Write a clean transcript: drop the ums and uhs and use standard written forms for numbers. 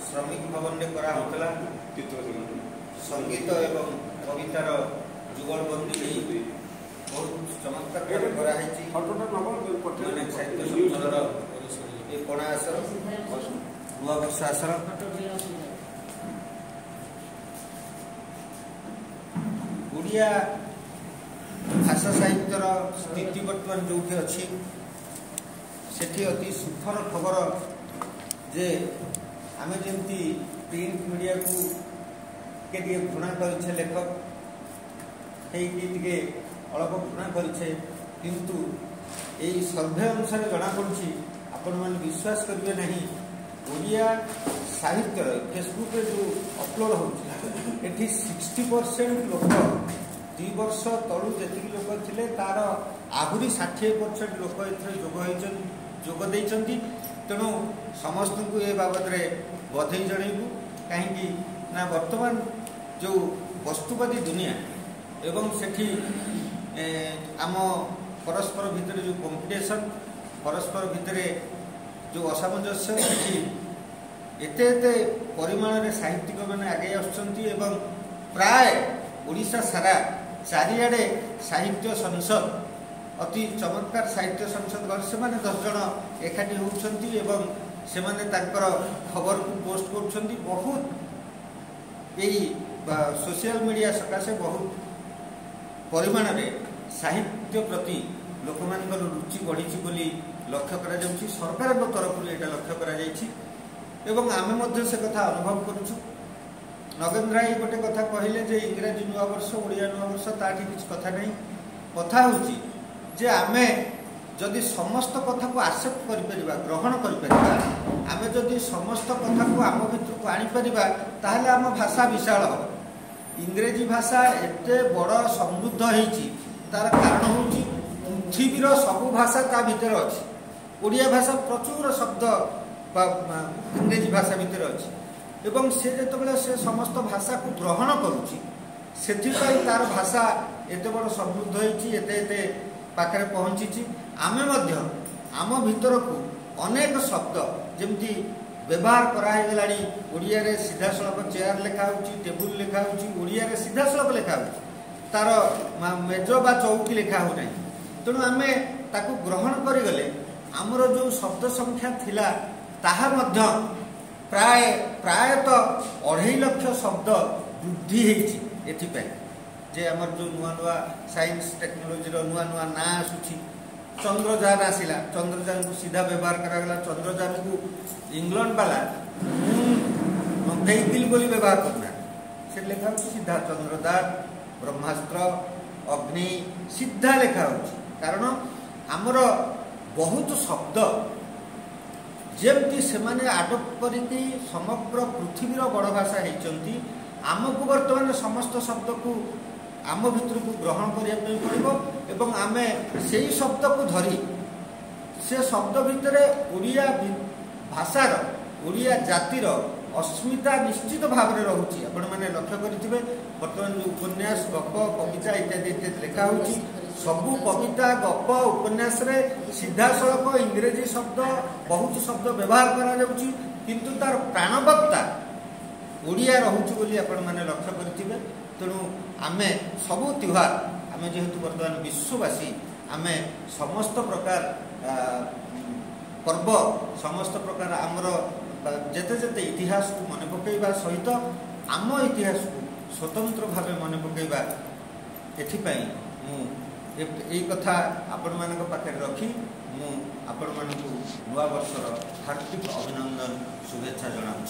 श्रमिक भवन में करा होतला संगीत एवं कवितार जुगलबंदी बहुत चमत्कार कराई साहित्य संसदर ये पणा आसर नुआ वर्ष आसर ओडिया भाषा साहित्यर स्थिति बर्तमान जो अच्छी सेठी अति सुखर खबर जे आम जमी प्रिंट मीडिया को के घृणा करे लेखक टे अल्प घृणा करे किंतु यही सर्वे अनुसार जना पड़ी आपण मैंने विश्वास करेंगे नहीं ओडिया साहित्य फेसबुक जो अपलोड होती 60% लोक 2 वर्ष तलू जी लोक थे तार आहरी 60% लोक जोगदे तेणु समस्त को ये बाबद बधई जनइबू कहीं वर्तमान जो वस्तुवादी दुनिया एवं सेठी आम परस्पर भितर जो कंपिटिशन परस्पर भितर जो असामंजस्य एते परिमाण में साहित्यिक मैंने आगे आसुँच प्राय ओडिशा सारा चारिआडे साहित्य संसद अति चमत्कार साहित्य संसद से 10 जन एकाठी होती से खबर को पोस्ट कर बहुत यही सोशल मीडिया सकाशे बहुत परिमाण में साहित्य प्रति लोक मान रुचि बढ़ी लक्ष्य करा सरकार तरफ यहाँ लक्ष्य करें से कथा अनुभव करुँ नगेन्द्र भाई गोटे कथा कहले जे इंग्राजी नुआ वर्ष ओडिया नुआ वर्ष ताठी किसी कथा नहीं कथा होची जे आमे जदि समस्त कथा को एक्सेप्ट कर ग्रहण कर जदि समस्त कथा को आम भितर को आनीपर ताहले आम भाषा विशाल हम इंग्रेजी भाषा एते बड़ समृद्ध होती तार कारण हूँ पृथ्वीर सबू भाषा ता भितर अच्छी ओडिया भाषा प्रचुर शब्द इंग्रेजी भाषा भितर अच्छी एवं से जो से समस्त भाषा को ग्रहण करुच्ची तार भाषा एत बड़ समृद्ध होते पाखे पहुँची आमे आम भीतर को अनेक शब्द जमती व्यवहार कराला ओडिया रे सीधा सड़क चेयर लिखा टेबुल लिखा ओडिया रे सीधा सड़क लिखा तार मेज बा चौकी लिखा हो नहीं तेणु आम ताकू ग्रहण करगले आमर जो शब्द संख्या थिला ताहा मध्य प्रायतः 2.5 लाख शब्द वृद्धि होती जे आमर जो नुआ नुआ साइंस टेक्नोलोजी नुआ नुआ ना आसूची चंद्रयान आसला चंद्रयान को सीधा व्यवहार करागला चंद्रयान को इंग्लैंड वाला भेहिकल बोली व्यवहार करना से लिखा सीधा चंद्रयान ब्रह्मास्त्र अग्नि सीधा लिखा कारण आमर बहुत शब्द जमती से आडप्ट करके समग्र पृथ्वीर बड़ भाषा होती आमको बर्तमान समस्त शब्द को आम भितर को ग्रहण करने पड़ो एवं आमे से शब्द को धरी से शब्द भितर ओडिया भाषार ओडिया जातिर अस्मिता निश्चित भाव में रोचे आपण मैंने लक्ष्य करेंगे बर्तमान जो उपन्यास गप कविता इत्यादि इत्यादि लिखा हो सबू कविता गप उपन्यास रे सीधा सड़क इंग्रेजी शब्द बहुत शब्द व्यवहार करा किंतु तार प्राणवत्ता ओडिया रोचे बोली आपण मैंने लक्ष्य करेंगे तेणु आमे सबू त्योहार आमे जेहेतु बर्तमान विश्ववासी आमे समस्त प्रकार पर्व समस्त प्रकार आमर जेते जेते इतिहास को मन पकईवा सहित आम इतिहास को स्वतंत्र भाव मन पकईवा एथिपाई यही कथा आपण मानक पाखे रखी मु आपण मानक नुआ वर्षर हार्दिक अभिनंदन शुभेच्छा जनाऊँ।